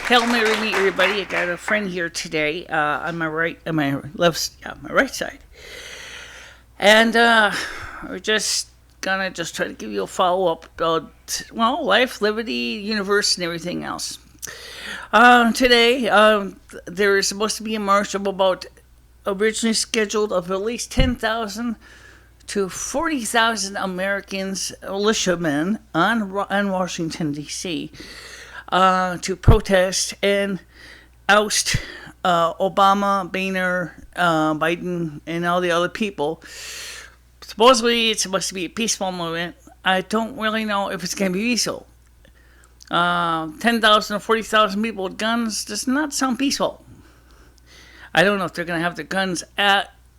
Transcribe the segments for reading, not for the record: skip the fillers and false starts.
Hail Mary, meet everybody. I got a friend here today on my right, on my left, my right side, and we're just gonna try to give you a follow up about life, liberty, universe, and everything else. Today, there is supposed to be a march of about originally scheduled of at least 10,000 to 40,000 Americans, militiamen on Washington D.C. To protest and oust Obama, Boehner, Biden, and all the other people. Supposedly, it's supposed to be a peaceful movement. I don't really know if it's going to be peaceful. 10,000 or 40,000 people with guns does not sound peaceful. I don't know if they're going to have the guns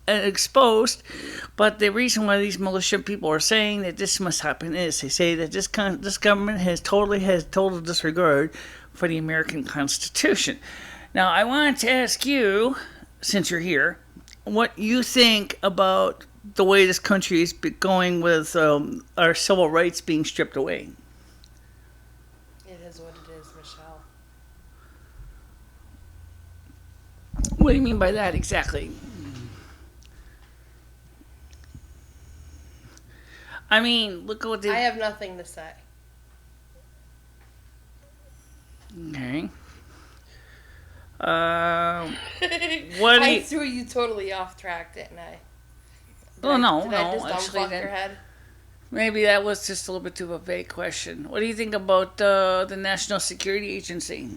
exposed, but the reason why these militia people are saying that this must happen is they say that this government has total disregard for the American Constitution. Now, I want to ask you, since you're here, what you think about the way this country is going with our civil rights being stripped away. It is what it is, Michelle. What do you mean by that exactly? I mean, look at what they... I have nothing to say. Okay. I threw you totally off track, didn't I? Did I just dumbfuck your head? Maybe that was just a little bit too of a vague question. What do you think about the National Security Agency?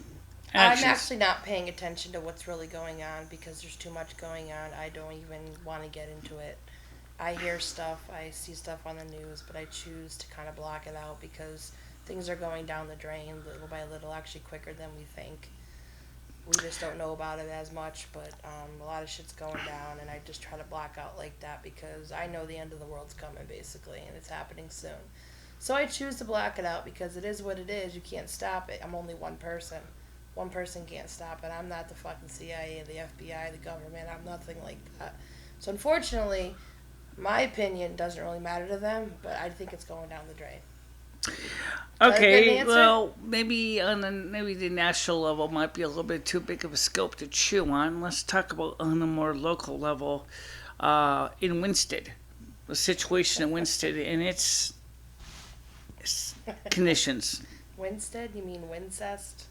I'm actually not paying attention to what's really going on because there's too much going on. I don't even want to get into it. I hear stuff, I see stuff on the news, but I choose to kind of block it out because things are going down the drain little by little, actually quicker than we think. We just don't know about it as much, but a lot of shit's going down, and I just try to block out like that because I know the end of the world's coming, basically, and it's happening soon. So I choose to block it out because it is what it is. You can't stop it. I'm only one person. One person can't stop it. I'm not the fucking CIA, the FBI, the government. I'm nothing like that. So unfortunately... my opinion doesn't really matter to them, but I think it's going down the drain. Okay, well, maybe the national level might be a little bit too big of a scope to chew on. Let's talk about on a more local level in Winsted, the situation in Winsted and its conditions. Winsted? You mean Wincest?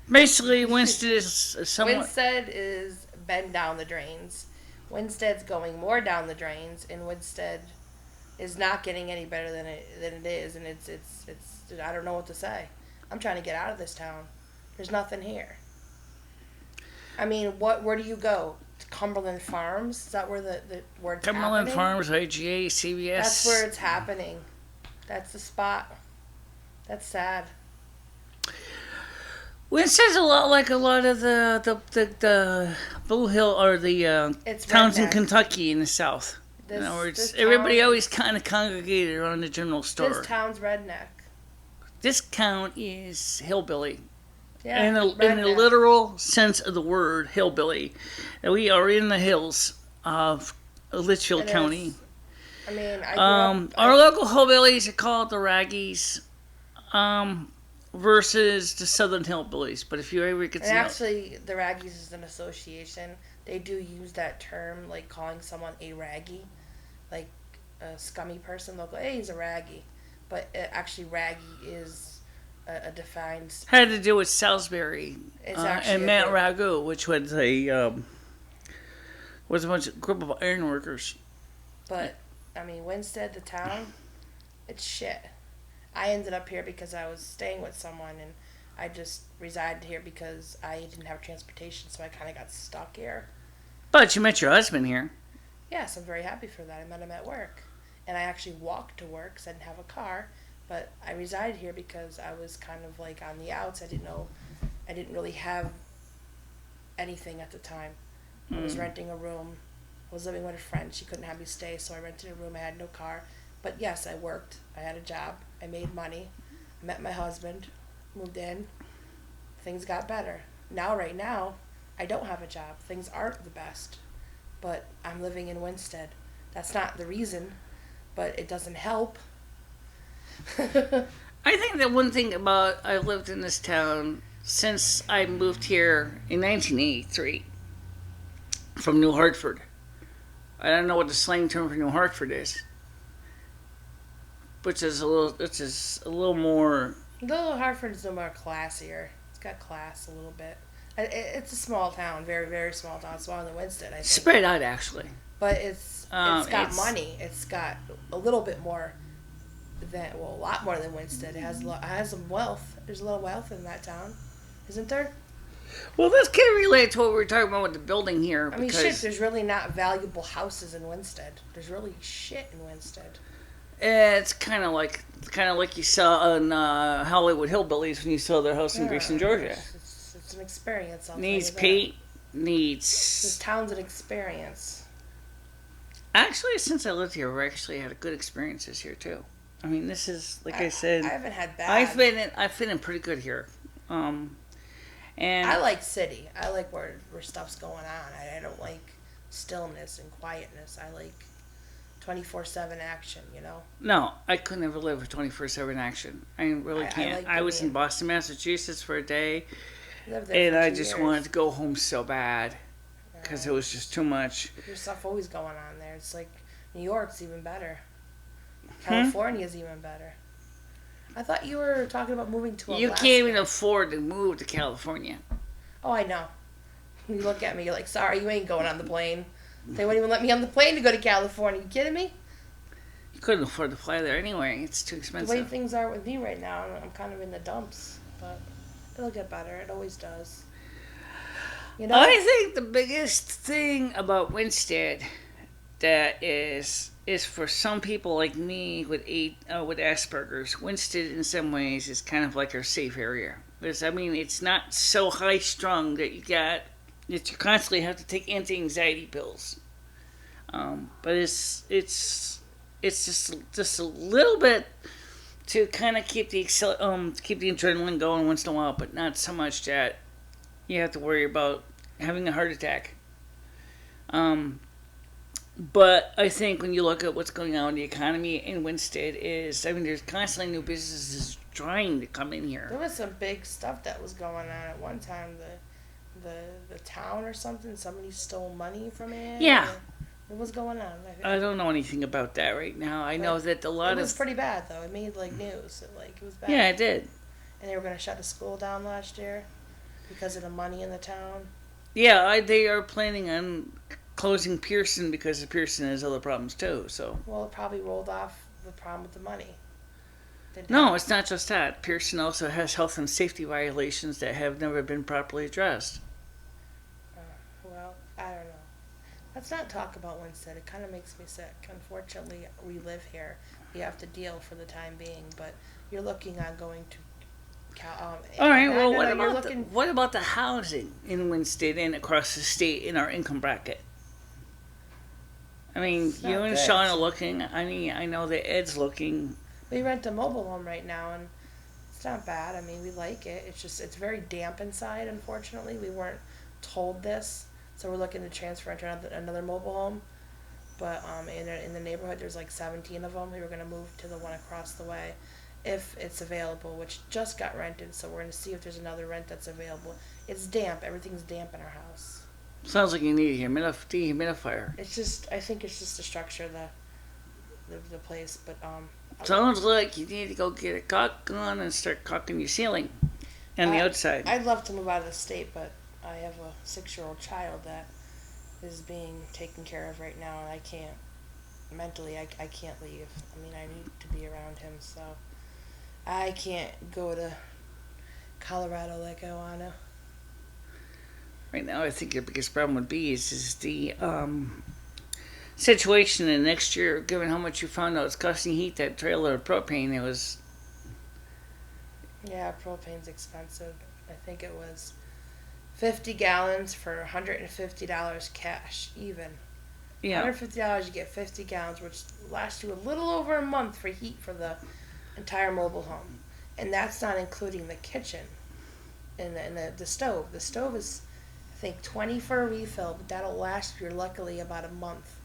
Basically, Winsted is somewhat... Winsted is been down the drains. Winstead's going more down the drains, and Winsted is not getting any better than it is, and it's I don't know what to say. I'm trying to get out of this town. There's nothing here. I mean, where do you go? To Cumberland Farms? Is that where where it's Cumberland happening? Farms, IGA, CVS. That's where it's happening. That's the spot. That's sad. Winsted's a lot like a lot of the Blue Hill or the towns in Kentucky in the South. In other words, everybody always kind of congregated around the general store. This town's redneck. This town is hillbilly. Yeah, in the literal sense of the word, hillbilly. And we are in the hills of Litchfield County. I mean, our local hillbillies are called the Raggies. Versus the Southern Hillbillies, but if you ever get to know... actually, the Raggies is an association. They do use that term, like calling someone a raggy, like a scummy person. They'll go, "Hey, he's a raggy," but actually, raggy is a defined... Had to do with Salisbury and Mount Ragu, which was a group of iron workers. But I mean, Winsted, the town, it's shit. I ended up here because I was staying with someone, and I just resided here because I didn't have transportation, so I kind of got stuck here. But you met your husband here. Yes, I'm very happy for that. I met him at work, and I actually walked to work because I didn't have a car, but I resided here because I was kind of like on the outs. I didn't really have anything at the time. I was renting a room. I was living with a friend. She couldn't have me stay, so I rented a room. I had no car. But yes, I worked. I had a job. I made money. I met my husband. Moved in. Things got better. Right now, I don't have a job. Things aren't the best. But I'm living in Winsted. That's not the reason, but it doesn't help. I think that one thing about I've lived in this town since I moved here in 1983 from New Hartford. I don't know what the slang term for New Hartford is, which is a little more. Little Hartford's a little more classier. It's got class a little bit. It's a small town, very very small town, smaller than Winston, I think. Spread out, actually. But it's got money. It's got a little bit more than, well, a lot more than Winston. It has some wealth. There's a little wealth in that town, isn't there? Well, that's kind of related to what we were talking about with the building here. I mean, shit, there's really not valuable houses in Winston. There's really shit in Winston. It's kind of like you saw on Hollywood Hillbillies when you saw their house in Grayson, Georgia. It's an experience. Needs paint. This town's an experience. Actually, since I lived here, we actually had good experiences here too. I mean, this is I said. I haven't had bad. I've been in pretty good here. And I like city. I like where stuff's going on. I don't like stillness and quietness. I like 24/7 action, you know? No, I could never live with 24/7 action. I really can't. I was in Boston, Massachusetts for a day, and I just wanted to go home so bad because it was just too much. There's stuff always going on there. It's like New York's even better. California's even better. I thought you were talking about moving to Alaska. You can't even afford to move to California. Oh, I know. You look at me, you're like, sorry, you ain't going on the plane. They wouldn't even let me on the plane to go to California. You kidding me? You couldn't afford to fly there anyway. It's too expensive. The way things are with me right now, I'm kind of in the dumps. But it'll get better. It always does. You know? I think the biggest thing about Winstead that is for some people like me with Asperger's. Winstead, in some ways, is kind of like our safe area. Because, I mean, it's not so high strung that you constantly have to take anti-anxiety pills. But it's just a little bit to kind of keep the adrenaline going once in a while, but not so much that you have to worry about having a heart attack. But I think when you look at what's going on in the economy in Winstead there's constantly new businesses trying to come in here. There was some big stuff that was going on at one time. The town or something, somebody stole money from it. Yeah. What was going on? I don't know anything about that right now. I know that it was pretty bad though. It made news. It was bad. Yeah, it did. And they were going to shut the school down last year because of the money in the town. Yeah, they are planning on closing Pearson because Pearson has other problems too. So. Well, it probably rolled off the problem with the money. No, it's not just that. Pearson also has health and safety violations that have never been properly addressed. Well, I don't know. Let's not talk about Winstead. It kind of makes me sick. Unfortunately, we live here. We have to deal for the time being. But you're looking on going to all right. Well, what about the housing in Winstead and across the state in our income bracket? I mean, you and Sean are looking. I mean, I know that Ed's looking. We rent a mobile home right now, and it's not bad. I mean, we like it. It's very damp inside, unfortunately. We weren't told this, so we're looking to transfer into another mobile home. But in the neighborhood, there's like 17 of them. We were going to move to the one across the way if it's available, which just got rented, so we're going to see if there's another rent that's available. It's damp. Everything's damp in our house. Sounds like you need a dehumidifier. I think it's just the structure of the place, but sounds like you need to go get a caulk gun and start caulking your ceiling on the outside. I'd love to move out of the state, but I have a 6-year-old child that is being taken care of right now, and I can't mentally. I can't leave. I mean, I need to be around him, so I can't go to Colorado like I wanna. Right now, I think your biggest problem would be is the situation in next year, given how much you found out it's costing heat that trailer of propane. It was. Yeah, propane's expensive. I think it was 50 gallons for $150 cash, even. Yeah. $150, you get 50 gallons, which lasts you a little over a month for heat for the entire mobile home. And that's not including the kitchen and the stove. The stove is, I think, $20 for a refill, but that'll last you luckily about a month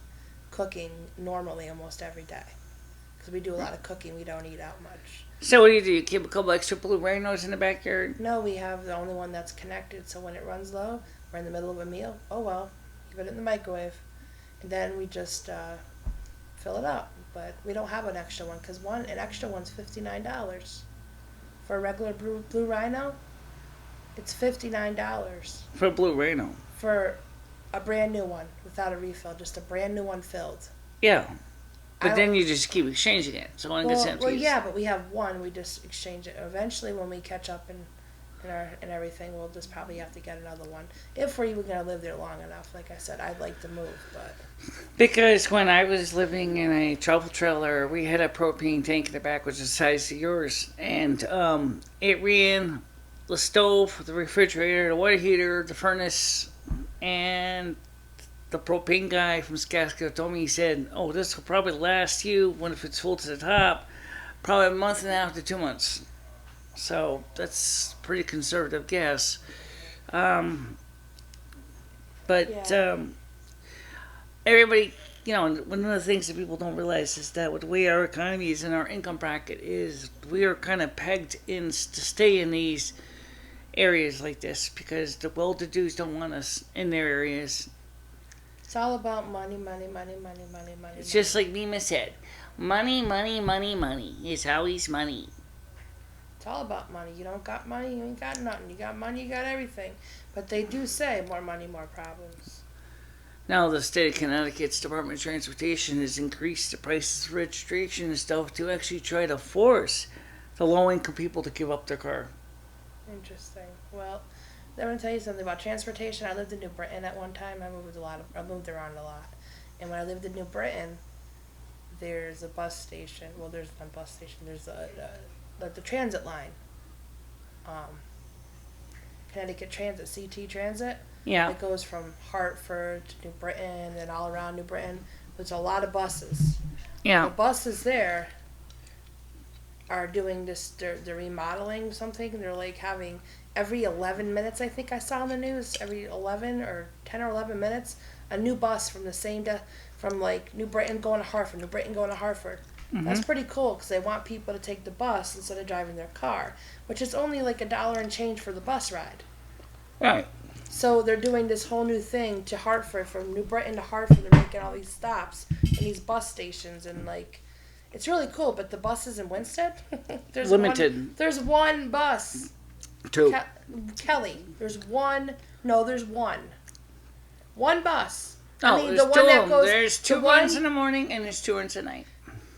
cooking normally almost every day. because we do a lot of cooking. We don't eat out much. So what do? You keep a couple extra blue rhinos in the backyard? No, we have the only one that's connected. So when it runs low, we're in the middle of a meal. Oh well, you put it in the microwave, and then we just fill it up. But we don't have an extra one because an extra one's $59 for a regular blue rhino. It's $59 For a blue rhino. for a brand new one without a refill, just a brand new one filled. Yeah. But then you just keep exchanging it, so one gets empty. Well, yeah, but we have one. We just exchange it. Eventually, when we catch up and everything, we'll just probably have to get another one if we're even going to live there long enough. Like I said, I'd like to move, but Because when I was living in a travel trailer, we had a propane tank in the back, which is the size of yours, and it ran the stove, the refrigerator, the water heater, the furnace, and the propane guy from Skaska told me, he said, oh, this will probably last you, when if it's full to the top, probably a month and a half to 2 months. So that's pretty conservative guess. Everybody, one of the things that people don't realize is that with the way our economy is and our income bracket is, we are kind of pegged in to stay in these areas like this because the well-to-dos don't want us in their areas. it's all about money, money, money, money, money, money. It's just like Nima said, money, money, money, money. It's always money. It's all about money. You don't got money, you ain't got nothing. You got money, you got everything. But they do say more money, more problems. Now the state of Connecticut's Department of Transportation has increased the prices of registration and stuff to actually try to force the low-income people to give up their car. Interesting. Well, I'm going to tell you something about transportation. I lived in New Britain at one time. I moved around a lot. And when I lived in New Britain, there's a bus station. Well, there's not a bus station. There's the transit line. Connecticut Transit, CT Transit. Yeah. It goes from Hartford to New Britain and all around New Britain. There's a lot of buses. Yeah. The buses there are doing this, they're remodeling something. They're like having every 11 minutes, I think I saw on the news, every 11 or 10 or 11 minutes, a new bus from the same, from like New Britain going to Hartford, New Britain going to Hartford. Mm-hmm. That's pretty cool because they want people to take the bus instead of driving their car, which is only like $1 and change for the bus ride. Right. So they're doing this whole new thing to Hartford, from New Britain to Hartford. They're making all these stops in these bus stations, and like, it's really cool. But the buses in Winsted, there's limited. There's one bus. Two. Kelly, there's one. No, there's one. One bus. No, I mean, there's the one two that of them. goes. There's two runs in the morning and there's 2 runs at night.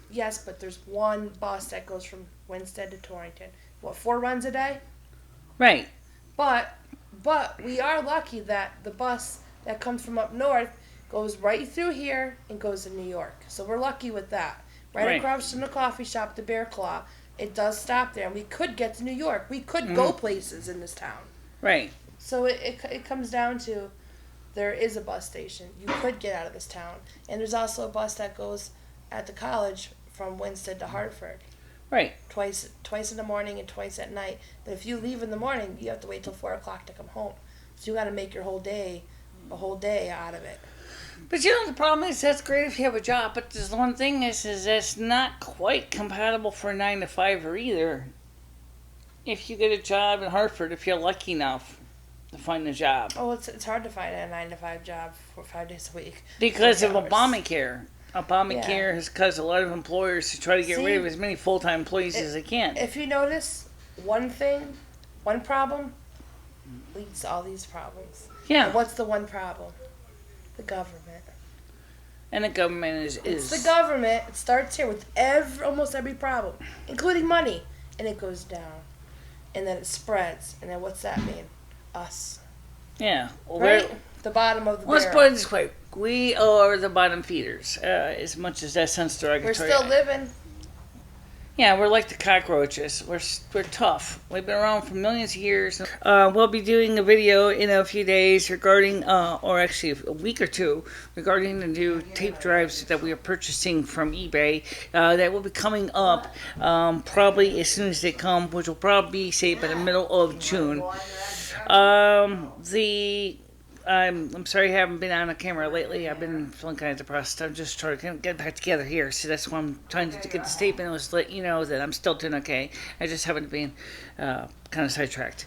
Yes, but there's one bus that goes from Winsted to Torrington. What, 4 runs a day? Right. But we are lucky that the bus that comes from up north goes right through here and goes to New York. So we're lucky with that. Right across from the coffee shop, the Bear Claw, it does stop there. And we could get to New York. We could go places in this town. Right. So it comes down to, there is a bus station. You could get out of this town. And there's also a bus that goes at the college from Winsted to Hartford. Right. Twice in the morning and twice at night. But if you leave in the morning, you have to wait till 4 o'clock to come home. So you got to make your whole day out of it. But the problem is, that's great if you have a job, but there's one thing is that's not quite compatible for a 9 to 5 either. If you get a job in Hartford, if you're lucky enough to find a job. Oh, it's hard to find a 9 to 5 job for 5 days a week. Because of Obamacare. Obamacare has caused a lot of employers to try to get rid of as many full-time employees as they can. If you notice, one problem leads to all these problems. Yeah. And what's the one problem? The government. And the government is... It's the government. It starts here with almost every problem, including money. And it goes down. And then it spreads. And then what's that mean? Us. Yeah. Well, right? The bottom of the barrel. Let's put it this way. We are the bottom feeders, as much as that sounds derogatory. We're still living. Yeah, we're like the cockroaches. We're tough. We've been around for millions of years. We'll be doing a video in a few days regarding, or actually a week or two, regarding the new tape drives that we are purchasing from eBay. That will be coming up probably as soon as they come, which will probably be, say, by the middle of June. I'm sorry I haven't been on the camera lately. I've been feeling kind of depressed. I'm just trying to get back together here. So that's why I'm trying to get the statement was let you know that I'm still doing okay. I just haven't been kind of sidetracked.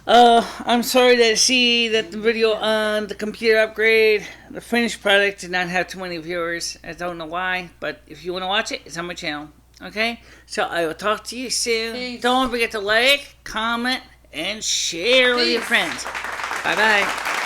I'm sorry to see that the video on the computer upgrade, the finished product, did not have too many viewers. I don't know why, but if you want to watch it, it's on my channel. Okay? So I will talk to you soon. Peace. Don't forget to like, comment, and share with your friends. Bye-bye.